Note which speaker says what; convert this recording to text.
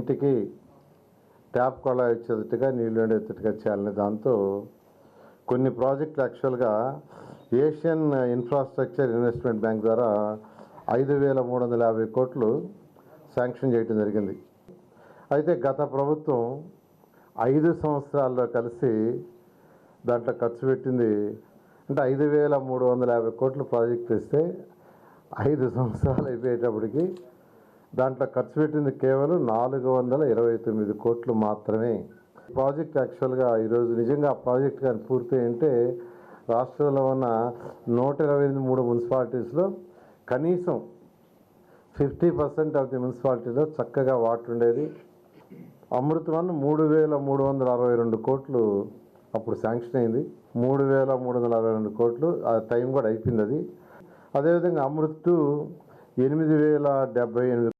Speaker 1: ఇంటికి ట్యాప్ కొళాయి వచ్చేటట్టుగా నీళ్లు ఉండేటట్టుగా చేయాలని దాంతో కొన్ని ప్రాజెక్టులు యాక్చువల్గా ఏషియన్ ఇన్ఫ్రాస్ట్రక్చర్ ఇన్వెస్ట్మెంట్ బ్యాంక్ ద్వారా 5,350 కోట్లు శాంక్షన్ చేయడం జరిగింది. అయితే గత ప్రభుత్వం 5 సంవత్సరాల్లో కలిసి దాంట్లో ఖర్చు పెట్టింది అంటే 5,350 కోట్లు ప్రాజెక్ట్ ఇస్తే 5 సంవత్సరాలు అయిపోయేటప్పటికి దాంట్లో ఖర్చు పెట్టింది కేవలం 429 కోట్లు మాత్రమే. ప్రాజెక్ట్ యాక్చువల్గా ఈరోజు నిజంగా ఆ ప్రాజెక్ట్ కానీ పూర్తి అంటే రాష్ట్రంలో ఉన్న 123 మున్సిపాలిటీస్లో కనీసం 50% ఆఫ్ ది మున్సిపాలిటీలో చక్కగా వాటర్ ఉండేది. అమృత్ 3,362 కోట్లు అప్పుడు శాంక్షన్ అయింది. 3,362 కోట్లు ఆ టైం కూడా అయిపోయింది. అది అదేవిధంగా అమృత్ 8,078